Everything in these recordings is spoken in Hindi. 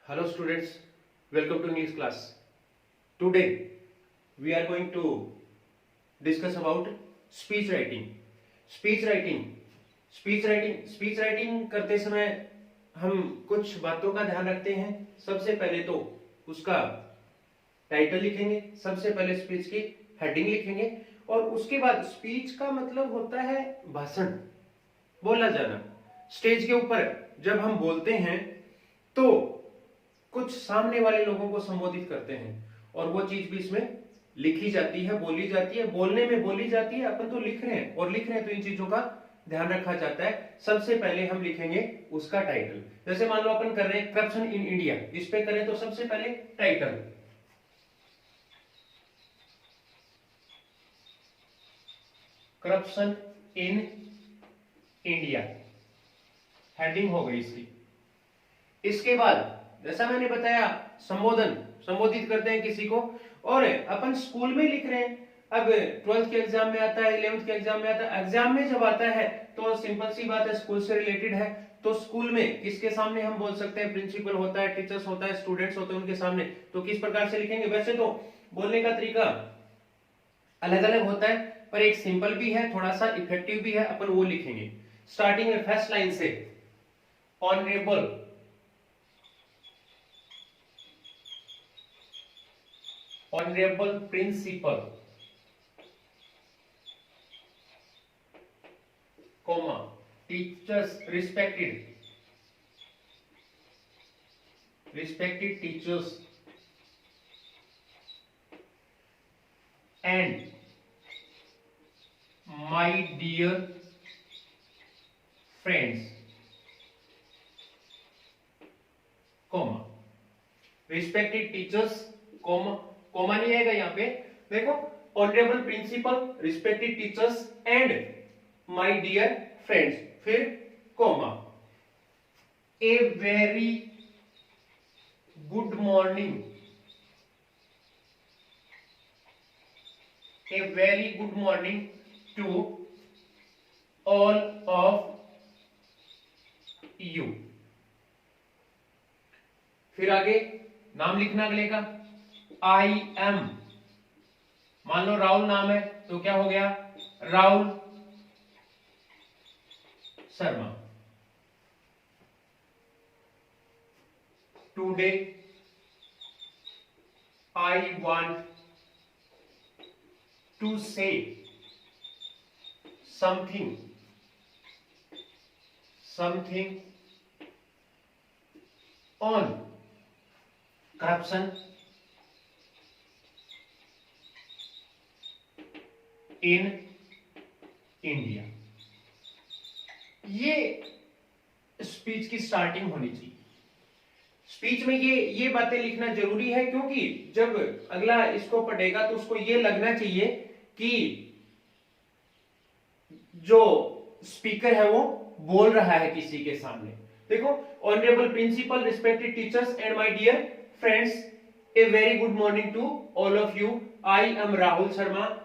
Hello students, welcome to English class. Today we are going to discuss about speech writing. Speech writing करते समय हम कुछ बातों का ध्यान रखते हैं. सबसे पहले तो उसका टाइटल लिखेंगे, सबसे पहले स्पीच की हेडिंग लिखेंगे और उसके बाद स्पीच का मतलब होता है भाषण, बोला जाना. स्टेज के ऊपर जब हम बोलते हैं तो कुछ सामने वाले लोगों को संबोधित करते हैं और वो चीज भी इसमें लिखी जाती है, बोली जाती है, बोलने में बोली जाती है. अपन तो लिख रहे हैं तो इन चीजों का ध्यान रखा जाता है. सबसे पहले हम लिखेंगे उसका टाइटल. जैसे मान लो अपन कर रहे हैं करप्शन इन इंडिया, इस पे करें तो सबसे पहले title, corruption in India, heading हो गई इसकी. इसके बाद जैसा मैंने बताया संबोधित करते हैं किसी को. और अपन स्कूल में लिख रहे हैं, अब 12th के एग्जाम में आता है, 11th के एग्जाम में आता है. एग्जाम में जब आता है तो सिंपल सी बात है, स्कूल से रिलेटेड है. तो स्कूल में किसके सामने हम बोल सकते हैं? प्रिंसिपल होता है, टीचर्स होता है, स्टूडेंट्स होते हैं, उनके सामने. तो किस प्रकार से लिखेंगे? वैसे तो बोलने का तरीका अलग अलग होता है, पर एक सिंपल भी है, थोड़ा सा इफेक्टिव भी है. अपन वो लिखेंगे स्टार्टिंग में फर्स्ट लाइन से, honourable principal, comma, teachers, respected teachers and my dear friends, comma, respected teachers, comma नहीं आएगा यहाँ पे. देखो, honourable principal, respected teachers and my dear friends, फिर comma, a very good morning, to all of you. फिर आगे नाम लिखना अगले का. आई एम, मान लो राहुल नाम है तो क्या हो गया? Rahul Sharma. Today I want to say something on corruption in India. ये स्पीच की स्टार्टिंग होनी चाहिए. स्पीच में ये बातें लिखना जरूरी है, क्योंकि जब अगला इसको पढ़ेगा तो उसको ये लगना चाहिए कि जो स्पीकर है वो बोल रहा है किसी के सामने. देखो, honourable principal, respected teachers and my dear friends, a very good morning to all of you. I am Rahul Sharma.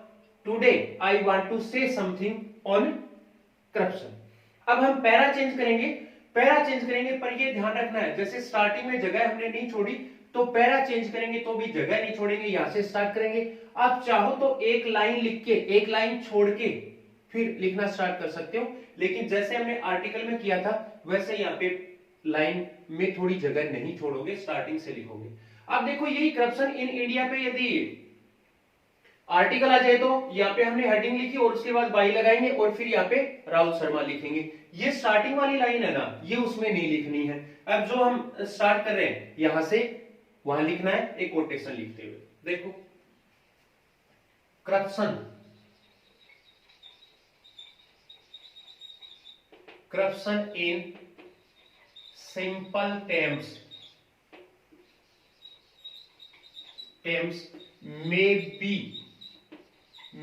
Today I want to say something on corruption. अब हम पैरा चेंज करेंगे, पर ये ध्यान रखना है, जैसे स्टार्टिंग में जगह हमने नहीं छोड़ी तो पैरा चेंज करेंगे तो भी जगह नहीं छोड़ेंगे, यहां से स्टार्ट करेंगे. आप चाहो तो एक लाइन लिख के, एक लाइन छोड़ के फिर लिखना स्टार्ट कर सकते हो, लेकिन जैसे हमने आर्टिकल में किया था वैसे यहाँ पे लाइन में थोड़ी जगह नहीं छोड़ोगे, स्टार्टिंग से लिखोगे. अब देखो, यही करप्शन इन इंडिया पे यदि आर्टिकल आ जाए तो यहाँ पे हमने हेडिंग लिखी और उसके बाद बाई लगाएंगे और फिर यहाँ पे राहुल शर्मा लिखेंगे. ये स्टार्टिंग वाली लाइन है ना, ये उसमें नहीं लिखनी है. अब जो हम स्टार्ट कर रहे हैं यहां से वहां लिखना है, एक कोटेशन लिखते हुए. देखो, corruption in simple terms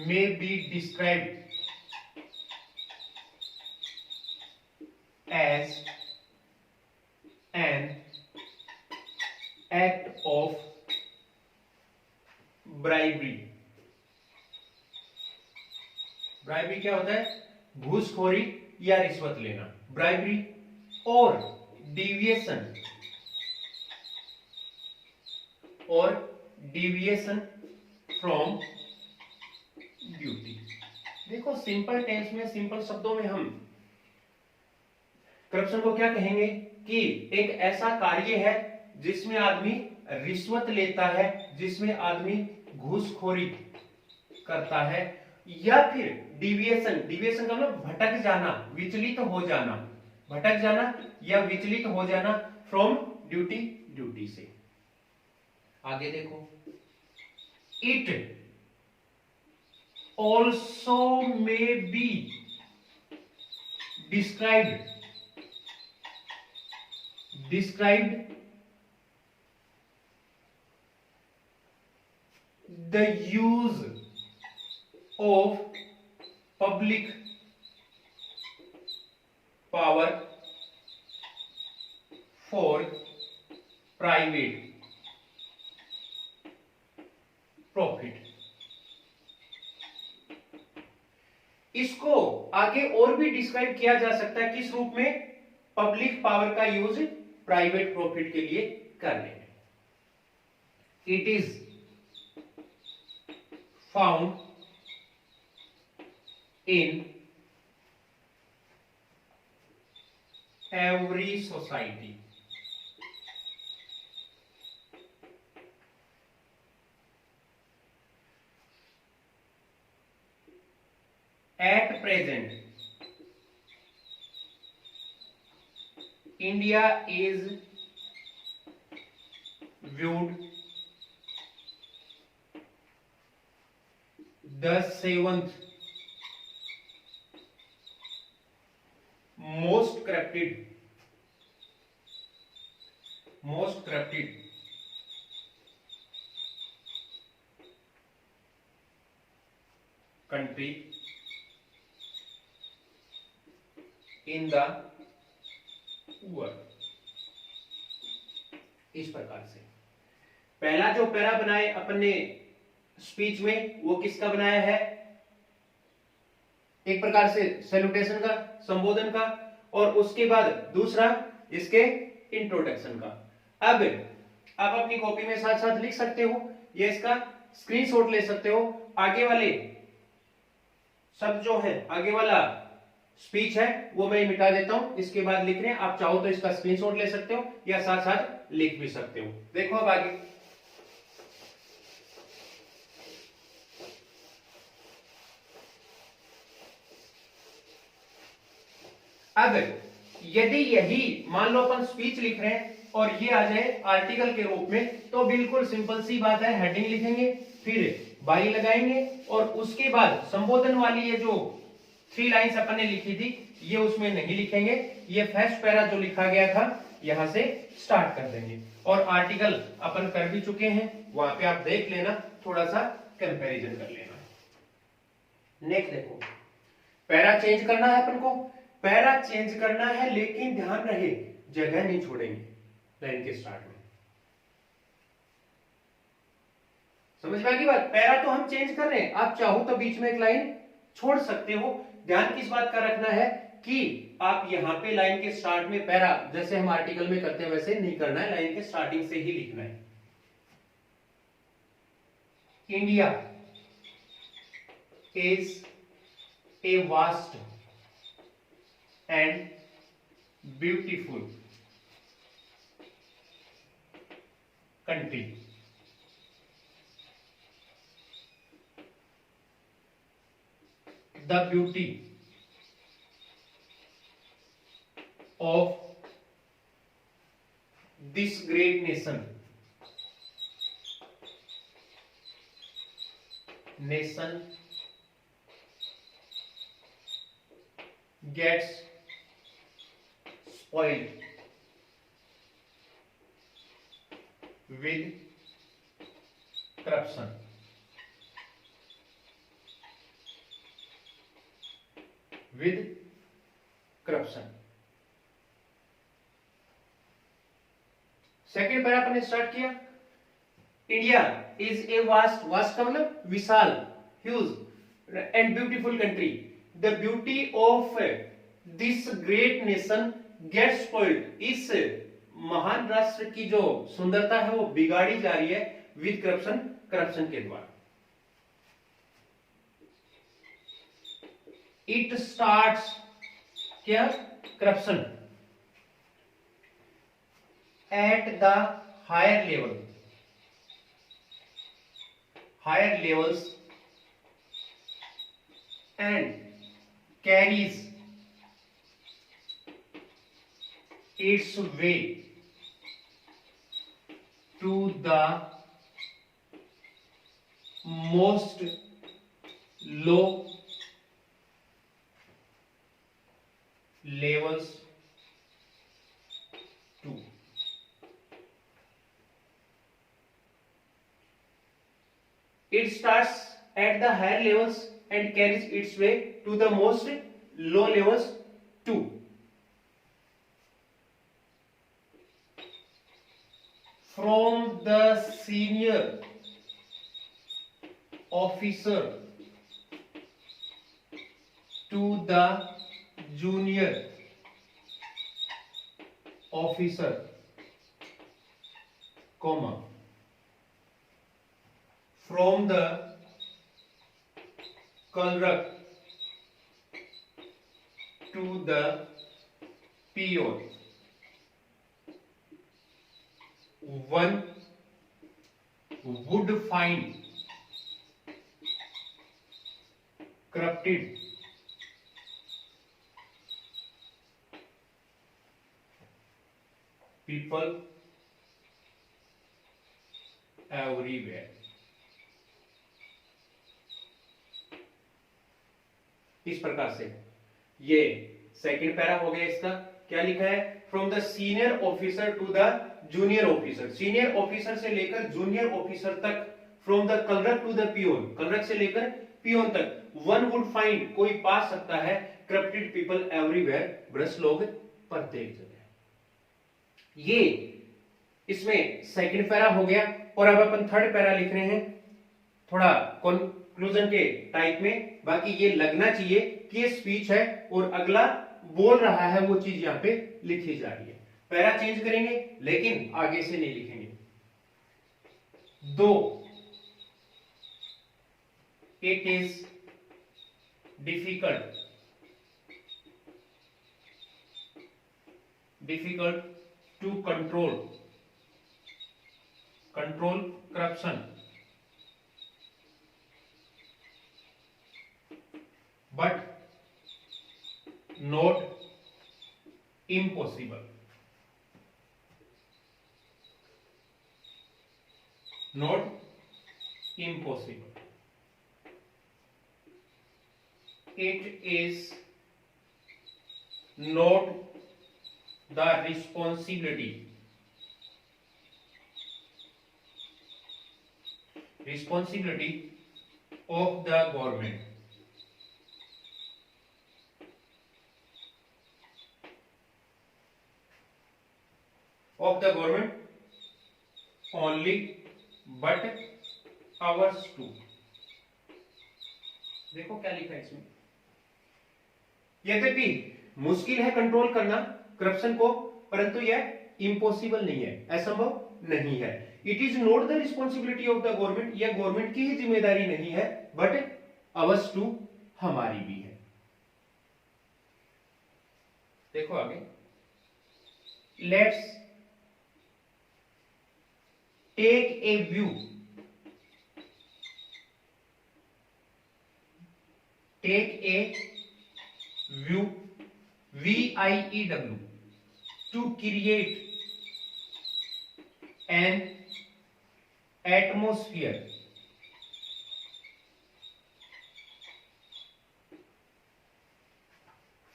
may be described as an act of bribery. Bribery क्या होता है? घूसखोरी या रिश्वत लेना. ब्राइबरी और डिविएशन और डिविएशन फ्रॉम ड्यूटी। देखो सिंपल टेंस में, सिंपल शब्दों में हम करप्शन को क्या कहेंगे कि एक ऐसा कार्य है जिसमें आदमी रिश्वत लेता है, जिसमें आदमी घूसखोरी करता है, या फिर डिविएशन, डिविएशन का मतलब भटक जाना, विचलित हो जाना, भटक जाना या विचलित हो जाना फ्रॉम ड्यूटी, ड्यूटी से। आगे देखो, it also may be described the use of public power for private profit। इसको आगे और भी डिस्क्राइब किया जा सकता है किस रूप में? पब्लिक पावर का यूज प्राइवेट प्रॉफिट के लिए करने में। It is found in every society. At present, India is viewed the seventh most corrupted country in the world. इस प्रकार से पहला जो पैरा बनाए अपने स्पीच में वो किसका बनाया है? एक प्रकार से सैल्यूटेशन का, संबोधन का, और उसके बाद दूसरा इसके इंट्रोडक्शन का। अब आप अपनी कॉपी में साथ साथ लिख सकते हो, ये इसका स्क्रीनशॉट ले सकते हो। आगे वाले शब्द जो है, आगे वाला स्पीच है वो मैं मिटा देता हूं, इसके बाद लिख रहे हैं। आप चाहो तो इसका स्क्रीनशॉट ले सकते हो या साथ साथ लिख भी सकते हो। देखो अब आगे, अब यदि यही मान लो अपन स्पीच लिख रहे हैं और ये आ जाए आर्टिकल के रूप में, तो बिल्कुल सिंपल सी बात है, हेडिंग लिखेंगे, फिर बाई लगाएंगे, और उसके बाद संबोधन वाली ये जो 3 लाइन्स अपन ने लिखी थी ये उसमें नहीं लिखेंगे। ये फर्स्ट पैरा जो लिखा गया था यहां से स्टार्ट कर देंगे। और आर्टिकल अपन कर भी चुके हैं, वहां पे आप देख लेना, थोड़ा सा कंपैरिजन कर लेना। नेक्स्ट देखो, पैरा चेंज करना है अपन को, पैरा चेंज करना है, लेकिन ध्यान रहे जगह नहीं छोड़ेंगे लाइन के स्टार्ट में। समझ में आ गई बात? पैरा तो हम चेंज कर रहे हैं, आप चाहो तो बीच में एक लाइन छोड़ सकते हो। ध्यान किस बात का रखना है कि आप यहां पे लाइन के स्टार्ट में पैरा, जैसे हम आर्टिकल में करते हैं वैसे नहीं करना है, लाइन के स्टार्टिंग से ही लिखना है। India is a vast and beautiful country. The beauty of this great nation gets spoiled with corruption। With corruption. Second para अपन ने स्टार्ट किया, India is a vast, vast का मतलब विशाल, huge and beautiful country. The beauty of this great nation gets spoiled, इस महान राष्ट्र की जो सुंदरता है वो बिगाड़ी जा रही है विद करप्शन के द्वारा। इट स्टार्ट्स क्या, corruption at the higher levels and carries its way to the most low levels too. It starts at the higher levels and carries its way to the most low levels too. From the senior officer to the junior officer, comma, from the clerk to the peon, one would find corrupted people everywhere. इस प्रकार से ये सेकंड पैरा हो गया। इसका क्या लिखा है, from the senior officer to the junior officer, senior officer से लेकर जूनियर ऑफिसर तक, from the clerk to the peon, clerk से लेकर पियोन तक, वन वुड फाइंड कोई पा सकता है, करप्टेड पीपल एवरीवेयर, भ्रष्ट लोग प्रत्येक जगह। ये इसमें सेकंड पैरा हो गया। और अब अपन थर्ड पैरा लिख रहे हैं थोड़ा कंक्लूजन के टाइप में, बाकी ये लगना चाहिए कि ये स्पीच है और अगला बोल रहा है वो चीज यहां पे लिखी जा रही है। पैरा चेंज करेंगे लेकिन आगे से नहीं लिखेंगे। Though it is difficult to control corruption, but not impossible. It is not the responsibility of the government only, but ours too. देखो क्या लिखा है इसमें, यद्यपि मुश्किल है कंट्रोल करना करप्शन को, परंतु यह इम्पॉसिबल नहीं है, असंभव नहीं है। It is not the responsibility of the government, यह गवर्नमेंट की ही जिम्मेदारी नहीं है, बट अवर्स टू, हमारी भी है। देखो आगे, let's take a view, VIEW, to create an atmosphere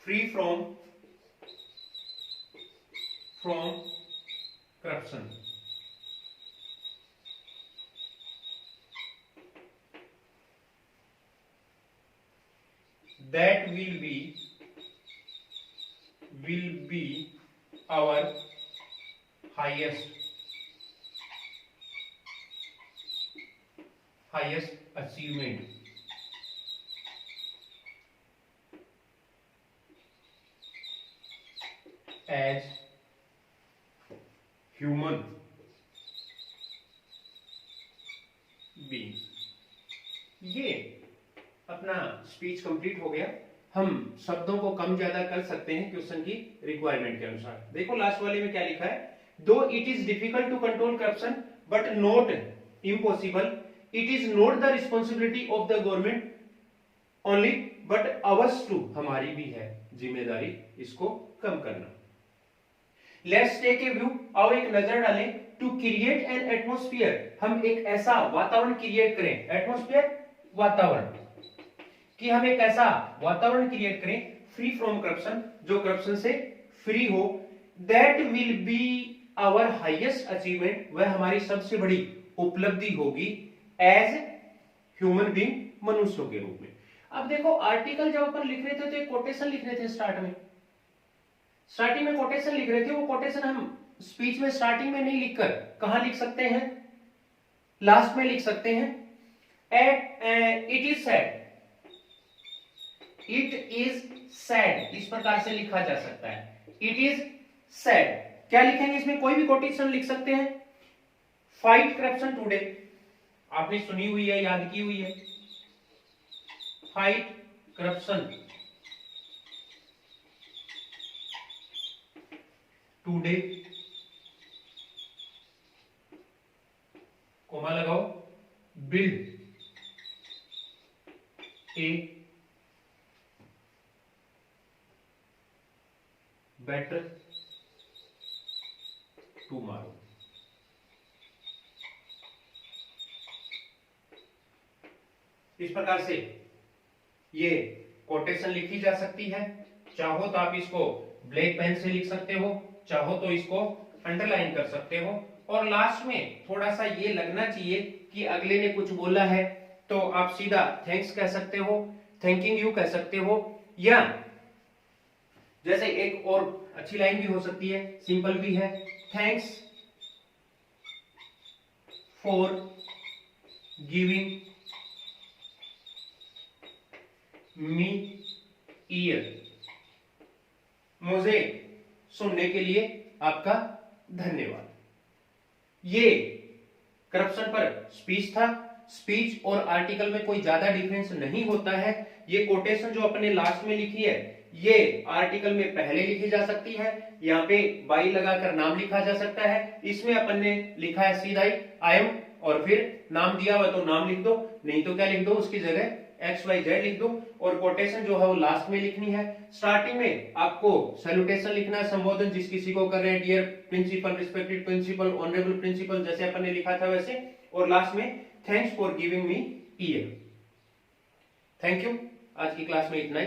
free from corruption. That will be our highest achievement as human being. ये अपना स्पीच कंप्लीट हो गया। हम शब्दों को कम ज्यादा कर सकते हैं क्वेश्चन की रिक्वायरमेंट के अनुसार। देखो लास्ट वाले में क्या लिखा है, though it is difficult to control corruption but not impossible, it is not the responsibility of the government only but ours too, हमारी भी है जिम्मेदारी इसको कम करना। लेट्स टेक ए व्यू, आओ एक नजर डालें, टू क्रिएट एन एटमोस्फियर, हम एक ऐसा वातावरण क्रिएट करें, एटमोस्फियर वातावरण, कि हम एक ऐसा वातावरण क्रिएट करें फ्री फ्रॉम करप्शन, जो करप्शन से फ्री हो, that will be our highest achievement, वह हमारी सबसे बड़ी उपलब्धि होगी एज ह्यूमन बीइंग, मनुष्यों के रूप में। अब देखो आर्टिकल जब अपन लिख रहे थे तो एक कोटेशन लिख रहे थे स्टार्टिंग में कोटेशन लिख रहे थे, वो कोटेशन हम स्पीच में स्टार्टिंग में नहीं लिखकर कहां लिख सकते हैं, लास्ट में लिख सकते हैं। It is sad, it is sad, इस प्रकार से लिखा जा सकता है, इट इज सैड। क्या लिखेंगे इसमें, कोई भी कोटेशन लिख सकते हैं। फाइट करप्शन टुडे, आपने सुनी हुई है, याद की हुई है, फाइट करप्शन टुडे, कोमा लगाओ, बिल्ड ए बेटर टुमारो। इस प्रकार से ये कोटेशन लिखी जा सकती है। चाहो तो आप इसको ब्लैक पेन से लिख सकते हो, चाहो तो इसको अंडरलाइन कर सकते हो, और लास्ट में थोड़ा सा ये लगना चाहिए कि अगले ने कुछ बोला है तो आप सीधा थैंक्स कह सकते हो, थैंकिंग यू कह सकते हो, या जैसे एक और अच्छी लाइन भी हो सकती है, सिंपल भी है, thanks for giving me year, मुझे सुनने के लिए आपका धन्यवाद। ये करप्शन पर स्पीच था। स्पीच और आर्टिकल में कोई ज्यादा डिफरेंस नहीं होता है। ये कोटेशन जो अपने लास्ट में लिखी है, ये आर्टिकल में पहले लिखी जा सकती है, यहाँ पे बाई लगाकर नाम लिखा जा सकता है। इसमें अपन ने लिखा है सीधा ही आई एम, और फिर नाम दिया हुआ तो नाम लिख दो, नहीं तो क्या लिख दो, उसकी जगह XYZ लिख दो, और कोटेशन जो है वो लास्ट में लिखनी है। स्टार्टिंग में आपको सैल्यूटेशन लिखना है, संबोधन जिस किसी को कर रहे हैं, dear principal, respected principal, honourable principal, जैसे अपन ने लिखा था वैसे, और लास्ट में thanks for giving me ear. Thank you, आज की क्लास में इतना ही।